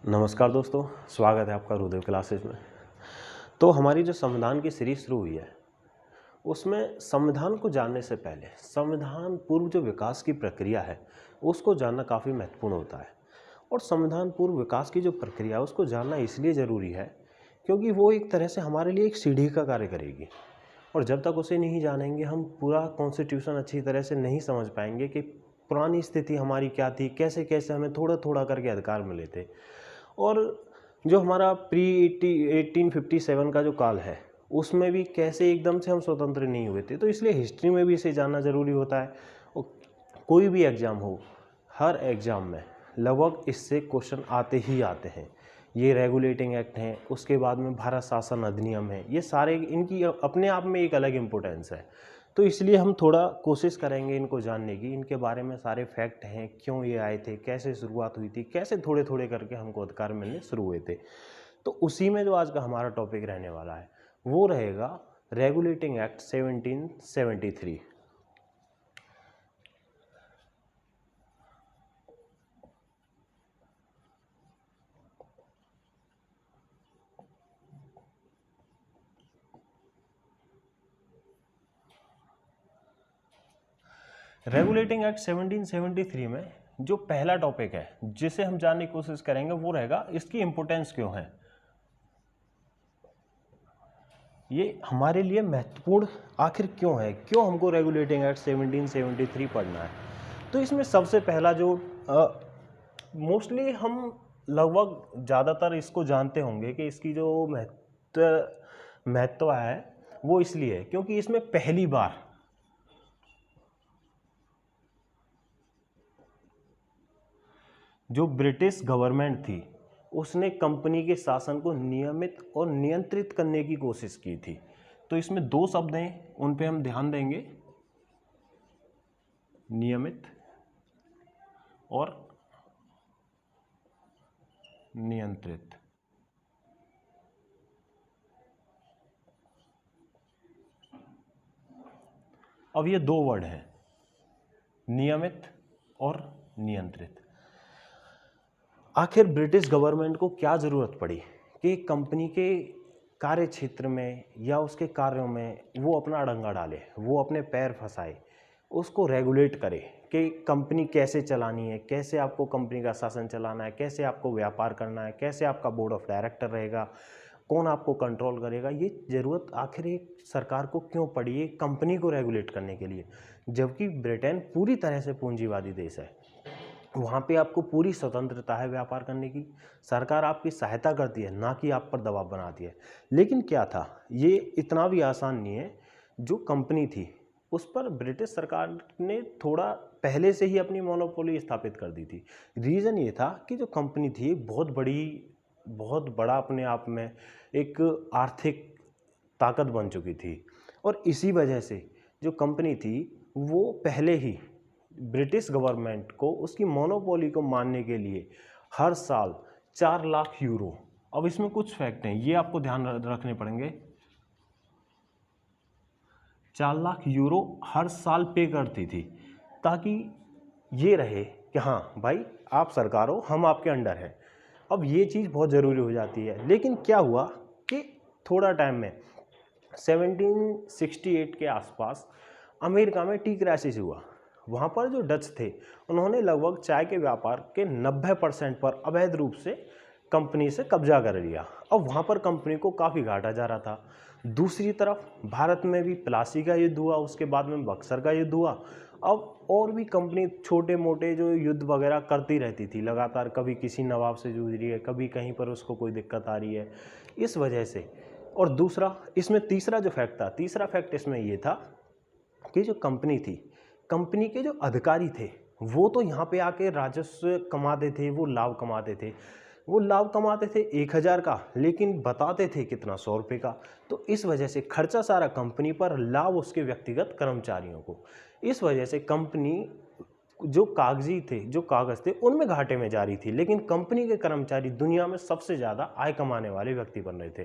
नमस्कार दोस्तों, स्वागत है आपका रुदेव क्लासेस में। तो हमारी जो संविधान की सीरीज शुरू हुई है उसमें संविधान को जानने से पहले संविधान पूर्व जो विकास की प्रक्रिया है उसको जानना काफ़ी महत्वपूर्ण होता है। और संविधान पूर्व विकास की जो प्रक्रिया है उसको जानना इसलिए ज़रूरी है क्योंकि वो एक तरह से हमारे लिए एक सीढ़ी का कार्य करेगी। और जब तक उसे नहीं जानेंगे हम पूरा कॉन्स्टिट्यूशन अच्छी तरह से नहीं समझ पाएंगे कि पुरानी स्थिति हमारी क्या थी, कैसे कैसे हमें थोड़ा थोड़ा करके अधिकार मिले थे। और जो हमारा प्री 1857 का जो काल है उसमें भी कैसे एकदम से हम स्वतंत्र नहीं हुए थे, तो इसलिए हिस्ट्री में भी इसे जानना ज़रूरी होता है। और कोई भी एग्ज़ाम हो, हर एग्ज़ाम में लगभग इससे क्वेश्चन आते ही आते हैं। ये रेगुलेटिंग एक्ट हैं, उसके बाद में भारत शासन अधिनियम है, ये सारे इनकी अपने आप में एक अलग इम्पोर्टेंस है। तो इसलिए हम थोड़ा कोशिश करेंगे इनको जानने की, इनके बारे में सारे फैक्ट हैं, क्यों ये आए थे, कैसे शुरुआत हुई थी, कैसे थोड़े थोड़े करके हमको अधिकार मिलने शुरू हुए थे। तो उसी में जो आज का हमारा टॉपिक रहने वाला है वो रहेगा रेगुलेटिंग एक्ट 1773। रेगुलेटिंग एक्ट 1773 में जो पहला टॉपिक है जिसे हम जानने की कोशिश करेंगे वो रहेगा इसकी इंपोर्टेंस क्यों है, ये हमारे लिए महत्वपूर्ण आखिर क्यों है, क्यों हमको रेगुलेटिंग एक्ट 1773 पढ़ना है। तो इसमें सबसे पहला जो मोस्टली हम लगभग ज़्यादातर इसको जानते होंगे कि इसकी जो महत्व है वो इसलिए है क्योंकि इसमें पहली बार जो ब्रिटिश गवर्नमेंट थी उसने कंपनी के शासन को नियमित और नियंत्रित करने की कोशिश की थी। तो इसमें दो शब्द हैं, उन पे हम ध्यान देंगे, नियमित और नियंत्रित। अब ये दो वर्ड हैं, नियमित और नियंत्रित। आखिर ब्रिटिश गवर्नमेंट को क्या ज़रूरत पड़ी कि कंपनी के कार्य क्षेत्र में या उसके कार्यों में वो अपना अड़ंगा डाले, वो अपने पैर फंसाए, उसको रेगुलेट करे कि कंपनी कैसे चलानी है, कैसे आपको कंपनी का शासन चलाना है, कैसे आपको व्यापार करना है, कैसे आपका बोर्ड ऑफ डायरेक्टर रहेगा, कौन आपको कंट्रोल करेगा। ये ज़रूरत आखिर एक सरकार को क्यों पड़ी है कंपनी को रेगुलेट करने के लिए, जबकि ब्रिटेन पूरी तरह से पूंजीवादी देश है। वहाँ पे आपको पूरी स्वतंत्रता है व्यापार करने की, सरकार आपकी सहायता करती है, ना कि आप पर दबाव बनाती है। लेकिन क्या था, ये इतना भी आसान नहीं है। जो कंपनी थी उस पर ब्रिटिश सरकार ने थोड़ा पहले से ही अपनी मोनोपोली स्थापित कर दी थी। रीज़न ये था कि जो कंपनी थी बहुत बड़ा अपने आप में एक आर्थिक ताकत बन चुकी थी। और इसी वजह से जो कंपनी थी वो पहले ही ब्रिटिश गवर्नमेंट को उसकी मोनोपोली को मानने के लिए हर साल 4 लाख यूरो, अब इसमें कुछ फैक्ट हैं ये आपको ध्यान रखने पड़ेंगे, 4 लाख यूरो हर साल पे करती थी, ताकि ये रहे कि हाँ भाई आप सरकार हो, हम आपके अंडर हैं। अब ये चीज़ बहुत ज़रूरी हो जाती है। लेकिन क्या हुआ कि थोड़ा टाइम में 1768 के आसपास अमेरिका में टी क्राइसिस हुआ। वहाँ पर जो डच थे उन्होंने लगभग चाय के व्यापार के 90% पर अवैध रूप से कंपनी से कब्जा कर लिया। अब वहाँ पर कंपनी को काफ़ी घाटा जा रहा था। दूसरी तरफ भारत में भी प्लासी का युद्ध हुआ, उसके बाद में बक्सर का युद्ध हुआ। अब और भी कंपनी छोटे मोटे जो युद्ध वगैरह करती रहती थी लगातार, कभी किसी नवाब से जूझ रही है, कभी कहीं पर उसको कोई दिक्कत आ रही है, इस वजह से। और दूसरा इसमें तीसरा जो फैक्ट था, तीसरा फैक्ट इसमें ये था कि जो कंपनी थी, कंपनी के जो अधिकारी थे वो तो यहाँ पे आके राजस्व कमाते थे, वो लाभ कमाते थे। वो लाभ कमाते थे 1000 का, लेकिन बताते थे कितना, 100 रुपये का। तो इस वजह से खर्चा सारा कंपनी पर, लाभ उसके व्यक्तिगत कर्मचारियों को। इस वजह से कंपनी जो कागजी थे, जो कागज थे उनमें घाटे में जा रही थी, लेकिन कंपनी के कर्मचारी दुनिया में सबसे ज़्यादा आय कमाने वाले व्यक्ति बन रहे थे।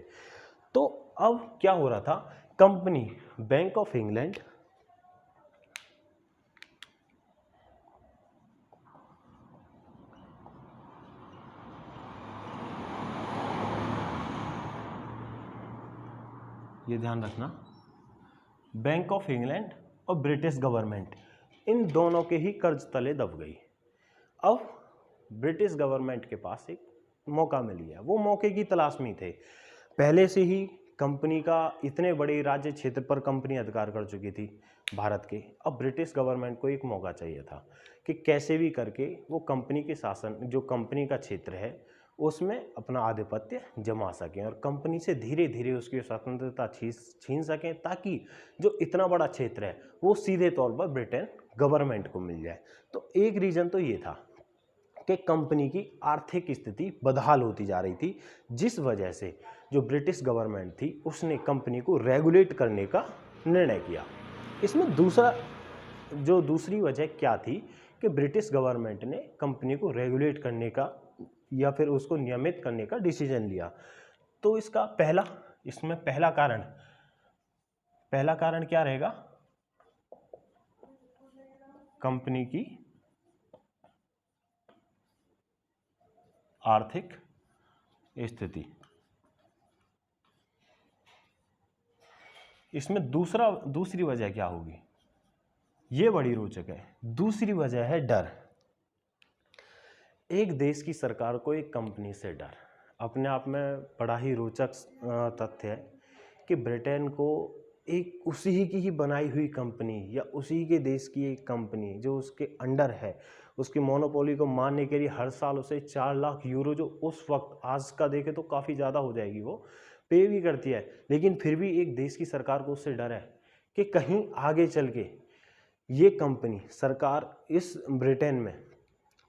तो अब क्या हो रहा था, कंपनी बैंक ऑफ इंग्लैंड ये ध्यान रखना, बैंक ऑफ इंग्लैंड और ब्रिटिश गवर्नमेंट इन दोनों के ही कर्ज तले दब गई। अब ब्रिटिश गवर्नमेंट के पास एक मौका मिल गया, वो मौके की तलाश में थे। पहले से ही कंपनी का इतने बड़े राज्य क्षेत्र पर कंपनी अधिकार कर चुकी थी भारत के। अब ब्रिटिश गवर्नमेंट को एक मौका चाहिए था कि कैसे भी करके वो कंपनी के शासन, जो कंपनी का क्षेत्र है उसमें अपना आधिपत्य जमा सकें और कंपनी से धीरे धीरे उसकी स्वतंत्रता छीन सकें, ताकि जो इतना बड़ा क्षेत्र है वो सीधे तौर पर ब्रिटेन गवर्नमेंट को मिल जाए। तो एक रीज़न तो ये था कि कंपनी की आर्थिक स्थिति बदहाल होती जा रही थी, जिस वजह से जो ब्रिटिश गवर्नमेंट थी उसने कंपनी को रेगुलेट करने का निर्णय किया। इसमें दूसरी वजह क्या थी कि ब्रिटिश गवर्नमेंट ने कंपनी को रेगुलेट करने का या फिर उसको नियमित करने का डिसीजन लिया। तो इसमें पहला कारण क्या रहेगा? कंपनी की आर्थिक स्थिति। इसमें दूसरी वजह क्या होगी, ये बड़ी रोचक है। दूसरी वजह है डर। एक देश की सरकार को एक कंपनी से डर अपने आप में बड़ा ही रोचक तथ्य है कि ब्रिटेन को एक उसी की ही बनाई हुई कंपनी या उसी के देश की एक कंपनी जो उसके अंडर है, उसकी मोनोपोली को मारने के लिए हर साल उसे 4 लाख यूरो, जो उस वक्त आज का देखे तो काफ़ी ज़्यादा हो जाएगी, वो पे भी करती है। लेकिन फिर भी एक देश की सरकार को उससे डर है कि कहीं आगे चल के ये कंपनी सरकार इस ब्रिटेन में,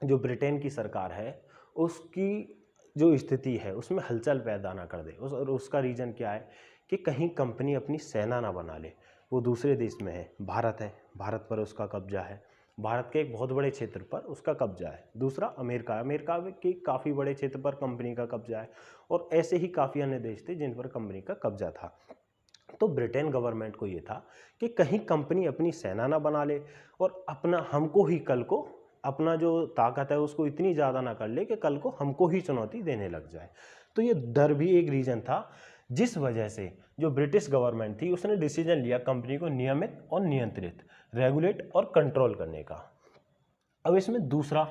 जो ब्रिटेन की सरकार है उसकी जो स्थिति है उसमें हलचल पैदा ना कर दे। और उसका रीज़न क्या है कि कहीं कंपनी अपनी सेना ना बना ले। वो दूसरे देश में है, भारत पर उसका कब्जा है, भारत के एक बहुत बड़े क्षेत्र पर उसका कब्जा है। दूसरा अमेरिका के काफ़ी बड़े क्षेत्र पर कंपनी का कब्जा है, और ऐसे ही काफ़ी अन्य देश थे जिन पर कंपनी का कब्जा था। तो ब्रिटेन गवर्नमेंट को ये था कि कहीं कंपनी अपनी सेना ना बना ले और हमको ही कल को अपना जो ताकत है उसको इतनी ज़्यादा ना कर ले कि कल को हमको ही चुनौती देने लग जाए। तो ये डर भी एक रीज़न था जिस वजह से जो ब्रिटिश गवर्नमेंट थी उसने डिसीजन लिया कंपनी को नियमित और नियंत्रित, रेगुलेट और कंट्रोल करने का। अब इसमें दूसरा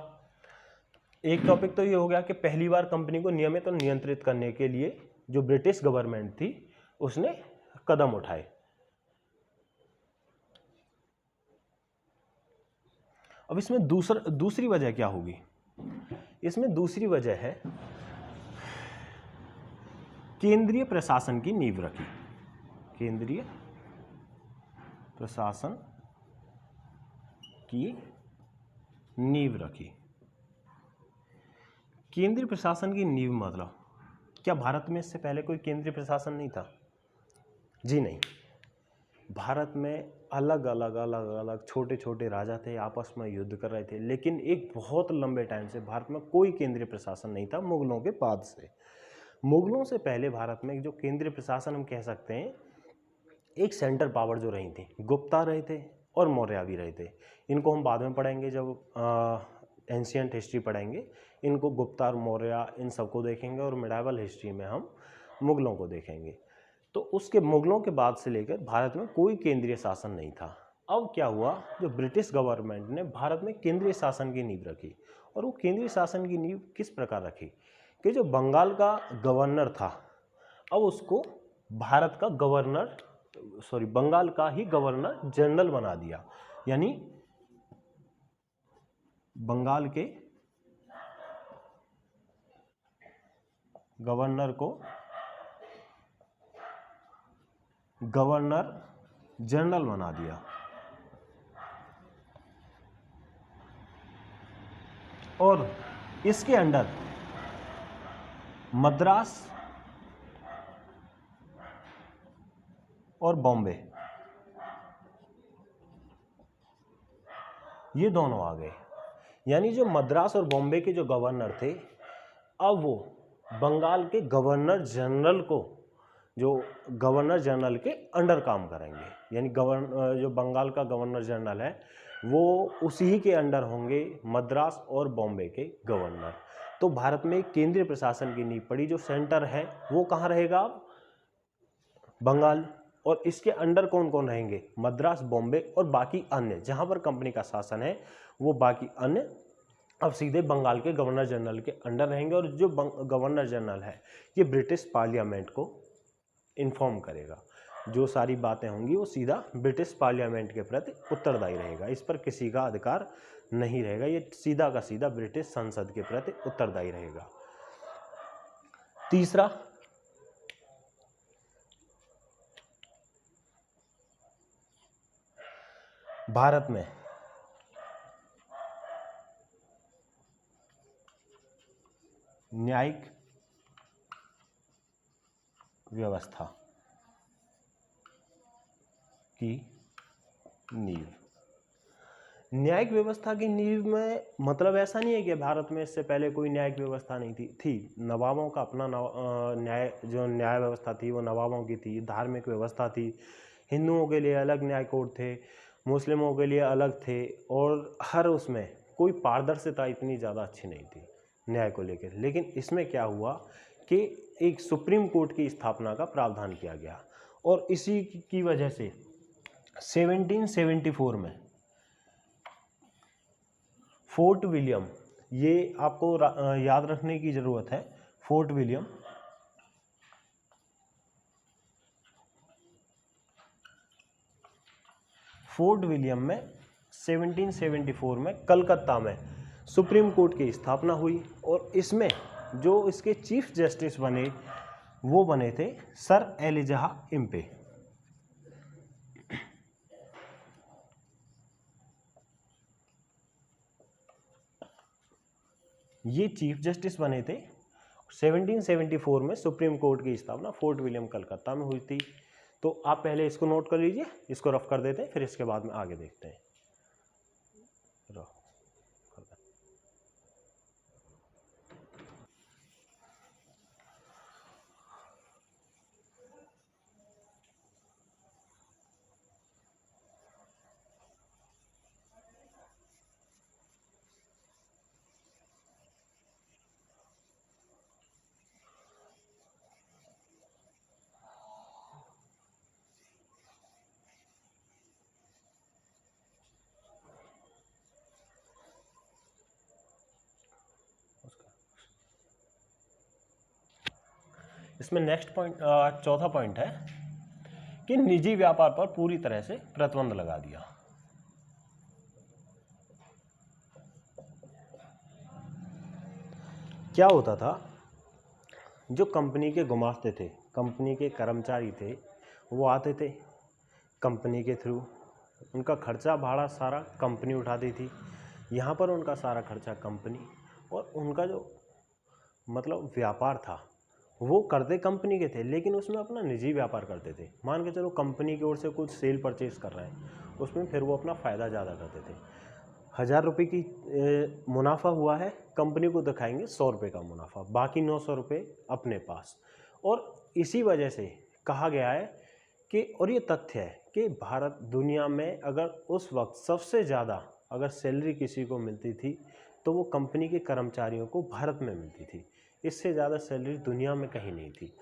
एक टॉपिक तो ये हो गया कि पहली बार कंपनी को नियमित और नियंत्रित करने के लिए जो ब्रिटिश गवर्नमेंट थी उसने कदम उठाए। अब इसमें दूसरी वजह क्या होगी? इसमें दूसरी वजह है केंद्रीय प्रशासन की नींव रखी। केंद्रीय प्रशासन की नींव रखी। केंद्रीय प्रशासन की नींव मतलब क्या भारत में इससे पहले कोई केंद्रीय प्रशासन नहीं था? जी नहीं। भारत में अलग अलग छोटे छोटे राजा थे, आपस में युद्ध कर रहे थे, लेकिन एक बहुत लंबे टाइम से भारत में कोई केंद्रीय प्रशासन नहीं था मुगलों के बाद से। मुगलों से पहले भारत में जो केंद्रीय प्रशासन हम कह सकते हैं, एक सेंटर पावर जो रही थी, गुप्ता रहे थे और मौर्य भी रहे थे। इनको हम बाद में पढ़ेंगे जब एंशियंट हिस्ट्री पढ़ेंगे। इनको गुप्ता और मौर्य इन सबको देखेंगे और मिडाइवल हिस्ट्री में हम मुगलों को देखेंगे। तो उसके मुगलों के बाद से लेकर भारत में कोई केंद्रीय शासन नहीं था। अब क्या हुआ, जो ब्रिटिश गवर्नमेंट ने भारत में केंद्रीय शासन की नींव रखी। और वो केंद्रीय शासन की नींव किस प्रकार रखी कि जो बंगाल का गवर्नर था, अब उसको भारत का बंगाल का ही गवर्नर जनरल बना दिया। यानी बंगाल के गवर्नर को गवर्नर जनरल बना दिया। और इसके अंडर मद्रास और बॉम्बे ये दोनों आ गए। यानी जो मद्रास और बॉम्बे के जो गवर्नर थे, अब वो बंगाल के गवर्नर जनरल के अंडर काम करेंगे। यानी जो बंगाल का गवर्नर जनरल है वो उसी के अंडर होंगे मद्रास और बॉम्बे के गवर्नर। तो भारत में केंद्रीय प्रशासन की नींव पड़ी। जो सेंटर है वो कहाँ रहेगा? अब बंगाल। और इसके अंडर कौन कौन रहेंगे, मद्रास, बॉम्बे और बाकी अन्य, जहां पर कंपनी का शासन है वो बाकी अन्य अब सीधे बंगाल के गवर्नर जनरल के अंडर रहेंगे। और जो गवर्नर जनरल है ये ब्रिटिश पार्लियामेंट को इन्फॉर्म करेगा, जो सारी बातें होंगी वो सीधा ब्रिटिश पार्लियामेंट के प्रति उत्तरदायी रहेगा, इस पर किसी का अधिकार नहीं रहेगा, ये सीधा का सीधा ब्रिटिश संसद के प्रति उत्तरदायी रहेगा। तीसरा, भारत में न्यायिक व्यवस्था की नींव। न्यायिक व्यवस्था की नींव में मतलब ऐसा नहीं है कि भारत में इससे पहले कोई न्यायिक व्यवस्था नहीं थी। नवाबों का अपना न्याय व्यवस्था थी वो नवाबों की थी। धार्मिक व्यवस्था थी, हिंदुओं के लिए अलग न्याय कोड थे, मुस्लिमों के लिए अलग थे, और हर उसमें कोई पारदर्शिता इतनी ज़्यादा अच्छी नहीं थी न्याय को लेकर। लेकिन इसमें क्या हुआ कि एक सुप्रीम कोर्ट की स्थापना का प्रावधान किया गया, और इसी की वजह से 1774 में फोर्ट विलियम, ये आपको याद रखने की ज़रूरत है, फोर्ट विलियम में 1774 में कलकत्ता में सुप्रीम कोर्ट की स्थापना हुई, और इसमें जो इसके चीफ जस्टिस बने वो बने थे सर एलिजा इम्पे। ये चीफ जस्टिस बने थे। 1774 में सुप्रीम कोर्ट की स्थापना फोर्ट विलियम कलकत्ता में हुई थी। तो आप पहले इसको नोट कर लीजिए, इसको रफ कर देते हैं, फिर इसके बाद में आगे देखते हैं। इसमें नेक्स्ट पॉइंट, चौथा पॉइंट है कि निजी व्यापार पर पूरी तरह से प्रतिबंध लगा दिया। क्या होता था, जो कंपनी के गुमास्ते थे, कंपनी के कर्मचारी थे, वो आते थे कंपनी के थ्रू, उनका खर्चा भाड़ा सारा कंपनी उठाती थी। यहाँ पर उनका सारा खर्चा कंपनी, और उनका जो मतलब व्यापार था वो करते कंपनी के थे, लेकिन उसमें अपना निजी व्यापार करते थे। मान के चलो कंपनी की ओर से कुछ सेल परचेज कर रहे हैं, उसमें फिर वो अपना फ़ायदा ज़्यादा करते थे। 1000 रुपये की मुनाफा हुआ है, कंपनी को दिखाएंगे 100 रुपये का मुनाफा, बाकी 900 रुपये अपने पास। और इसी वजह से कहा गया है कि, और ये तथ्य है कि भारत दुनिया में अगर उस वक्त सबसे ज़्यादा अगर सैलरी किसी को मिलती थी तो वो कंपनी के कर्मचारियों को भारत में मिलती थी। इससे ज़्यादा सैलरी दुनिया में कहीं नहीं थी।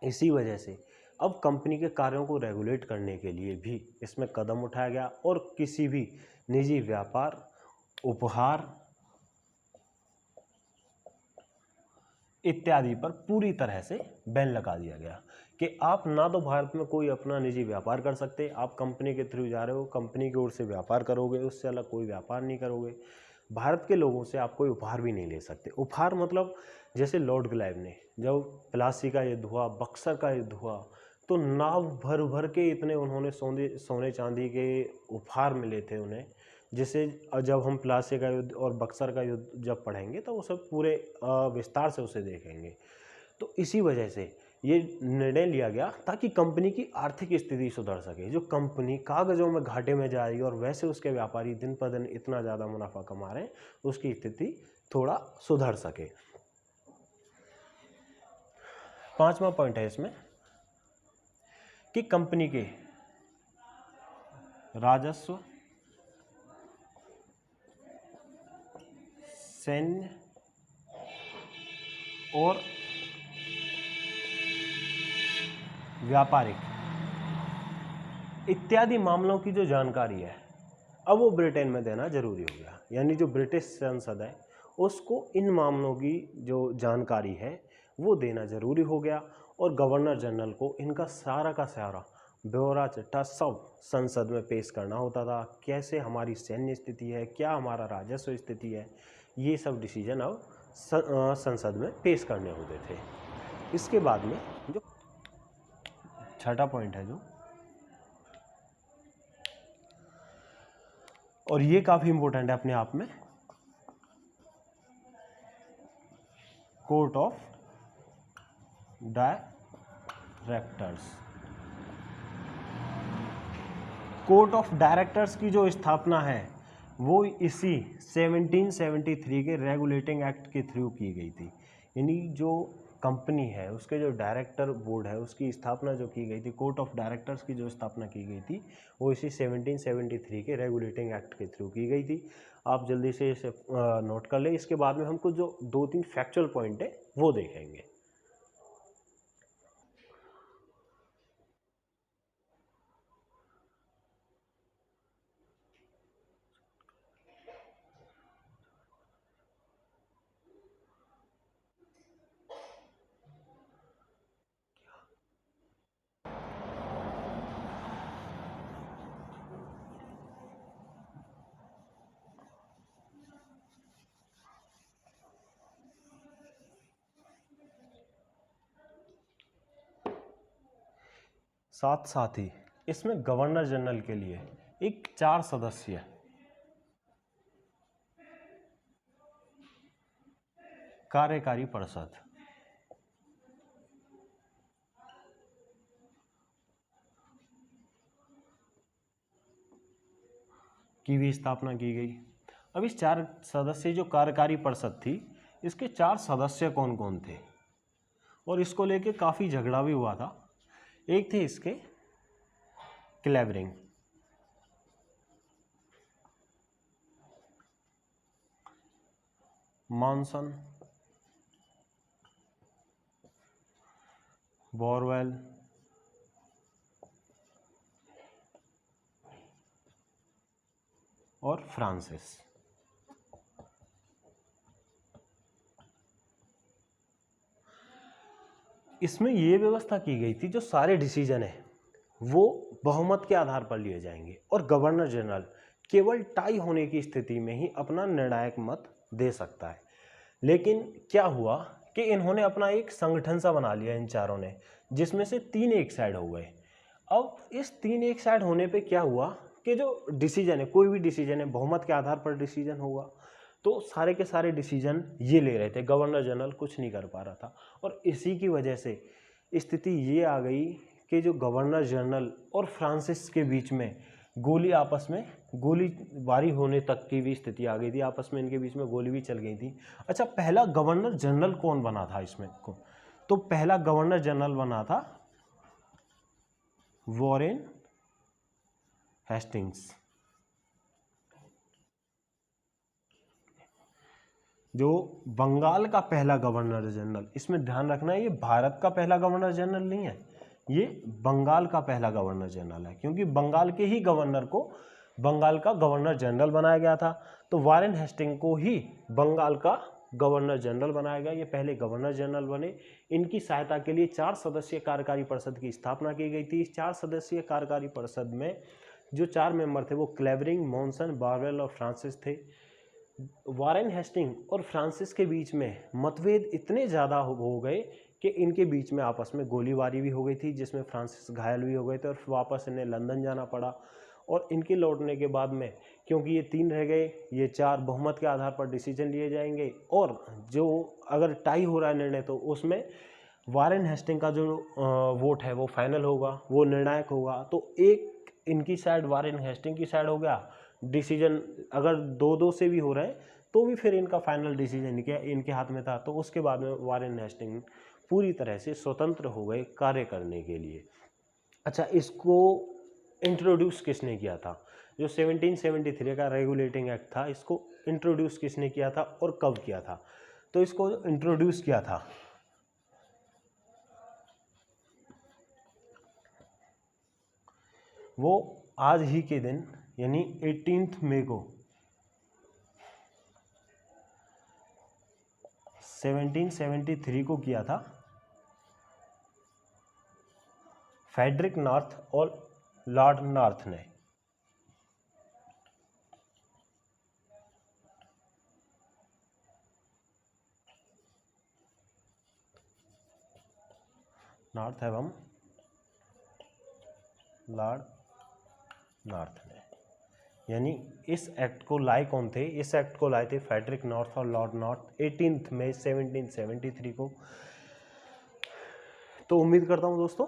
इसी वजह से अब कंपनी के कार्यों को रेगुलेट करने के लिए भी इसमें कदम उठाया गया, और किसी भी निजी व्यापार, उपहार इत्यादि पर पूरी तरह से बैन लगा दिया गया कि आप ना तो भारत में कोई अपना निजी व्यापार कर सकते, आप कंपनी के थ्रू जा रहे हो, कंपनी की ओर से व्यापार करोगे, उससे अलग कोई व्यापार नहीं करोगे। भारत के लोगों से आप कोई उपहार भी नहीं ले सकते। उपहार मतलब जैसे लॉर्ड क्लाइव ने जब प्लासी का युद्ध हुआ, बक्सर का युद्ध हुआ, तो नाव भर भर के इतने उन्होंने सोने चांदी के उपहार मिले थे उन्हें, जिसे जब हम प्लासी का युद्ध और बक्सर का युद्ध जब पढ़ेंगे तो वो सब पूरे विस्तार से उसे देखेंगे। तो इसी वजह से ये निर्णय लिया गया ताकि कंपनी की आर्थिक स्थिति सुधर सके। जो कंपनी कागजों में घाटे में जा रही है और वैसे उसके व्यापारी दिन पर दिन इतना ज़्यादा मुनाफा कमा रहे हैं, उसकी स्थिति थोड़ा सुधर सके। 5वां पॉइंट है इसमें कि कंपनी के राजस्व, सैन्य और व्यापारिक इत्यादि मामलों की जो जानकारी है अब वो ब्रिटेन में देना जरूरी हो गया। यानी जो ब्रिटिश संसद है उसको इन मामलों की जो जानकारी है वो देना जरूरी हो गया, और गवर्नर जनरल को इनका सारा का सारा ब्यौरा चिट्ठा सब संसद में पेश करना होता था। कैसे हमारी सैन्य स्थिति है, क्या हमारा राजस्व स्थिति है, ये सब डिसीजन अब संसद में पेश करने होते थे। इसके बाद में जो छठा पॉइंट है जो, और ये काफी इंपॉर्टेंट है अपने आप में, court of directors. Court of directors की जो स्थापना है वो इसी 1773 के रेगुलेटिंग एक्ट के थ्रू की गई थी। यानी जो कंपनी है उसके जो डायरेक्टर बोर्ड है उसकी स्थापना जो की गई थी, कोर्ट ऑफ डायरेक्टर्स की जो स्थापना की गई थी वो इसी 1773 के रेगुलेटिंग एक्ट के थ्रू की गई थी। आप जल्दी से इसे नोट कर लें। इसके बाद में हम कुछ जो 2-3 फैक्चुअल पॉइंट है वो देखेंगे। साथ ही इसमें गवर्नर जनरल के लिए एक 4 सदस्य कार्यकारी परिषद की भी स्थापना की गई। अब इस 4 सदस्य जो कार्यकारी परिषद थी, इसके 4 सदस्य कौन कौन थे, और इसको लेके काफ़ी झगड़ा भी हुआ था। एक थे इसके क्लेवरिंग, मॉनसन, बोरवेल, और फ्रांसिस। इसमें यह व्यवस्था की गई थी जो सारे डिसीजन है वो बहुमत के आधार पर लिए जाएंगे, और गवर्नर जनरल केवल टाई होने की स्थिति में ही अपना निर्णायक मत दे सकता है। लेकिन क्या हुआ कि इन्होंने अपना एक संगठन सा बना लिया इन चारों ने, जिसमें से 3 एक साइड हो गए। अब इस 3 एक साइड होने पे क्या हुआ कि जो डिसीजन है, कोई भी डिसीजन है बहुमत के आधार पर डिसीजन होगा, तो सारे के सारे डिसीजन ये ले रहे थे, गवर्नर जनरल कुछ नहीं कर पा रहा था। और इसी की वजह से स्थिति ये आ गई कि जो गवर्नर जनरल और फ्रांसिस के बीच में आपस में गोलीबारी होने तक की भी स्थिति आ गई थी। आपस में इनके बीच में गोली भी चल गई थी। अच्छा, पहला गवर्नर जनरल कौन बना था इसमें को? तो पहला गवर्नर जनरल बना था वॉरेन हेस्टिंग्स, जो बंगाल का पहला गवर्नर जनरल। इसमें ध्यान रखना है, ये भारत का पहला गवर्नर जनरल नहीं है, ये बंगाल का पहला गवर्नर जनरल है, क्योंकि बंगाल के ही गवर्नर को बंगाल का गवर्नर जनरल बनाया गया था। तो वॉरेन हेस्टिंग को ही बंगाल का गवर्नर जनरल बनाया गया। ये पहले गवर्नर जनरल बने। इनकी सहायता के लिए 4 सदस्यीय कार्यकारी परिषद की स्थापना की गई थी। इस 4 सदस्यीय कार्यकारी परिषद में जो 4 मेंबर थे वो क्लेवरिंग, मॉनसन, बोरवेल और फ्रांसिस थे। वॉरेन हेस्टिंग और फ्रांसिस के बीच में मतभेद इतने ज़्यादा हो गए कि इनके बीच में आपस में गोलीबारी भी हो गई थी, जिसमें फ्रांसिस घायल भी हो गए थे और वापस इन्हें लंदन जाना पड़ा। और इनके लौटने के बाद में, क्योंकि ये 3 रह गए, ये 4 बहुमत के आधार पर डिसीजन लिए जाएंगे, और जो अगर टाई हो रहा है निर्णय तो उसमें वॉरेन हेस्टिंग का जो वोट है वो फाइनल होगा, वो निर्णायक होगा। तो एक इनकी साइड वॉरेन हेस्टिंग की साइड हो गया डिसीजन। अगर 2-2 से भी हो रहे हैं तो भी फिर इनका फाइनल डिसीजन इनके हाथ में था। तो उसके बाद में वॉरेन हेस्टिंग पूरी तरह से स्वतंत्र हो गए कार्य करने के लिए। अच्छा, इसको इंट्रोड्यूस किसने किया था? जो 1773 का रेगुलेटिंग एक्ट था, इसको इंट्रोड्यूस किसने किया था और कब किया था? तो इसको इंट्रोड्यूस किया था वो आज ही के दिन यानी 18 मई को 1773 को किया था फ्रेडरिक नॉर्थ और लॉर्ड नॉर्थ ने। नॉर्थ एवं लॉर्ड नॉर्थ ने, यानी इस एक्ट को लाए कौन थे? इस एक्ट को लाए थे फ्रेडरिक नॉर्थ और लॉर्ड नॉर्थ 18 मई 1773 को। तो उम्मीद करता हूँ दोस्तों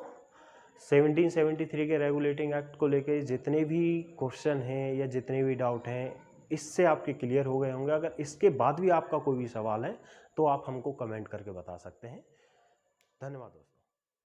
1773 के रेगुलेटिंग एक्ट को लेके जितने भी क्वेश्चन हैं या जितने भी डाउट हैं इससे आपके क्लियर हो गए होंगे। अगर इसके बाद भी आपका कोई भी सवाल है तो आप हमको कमेंट करके बता सकते हैं। धन्यवाद दोस्तों।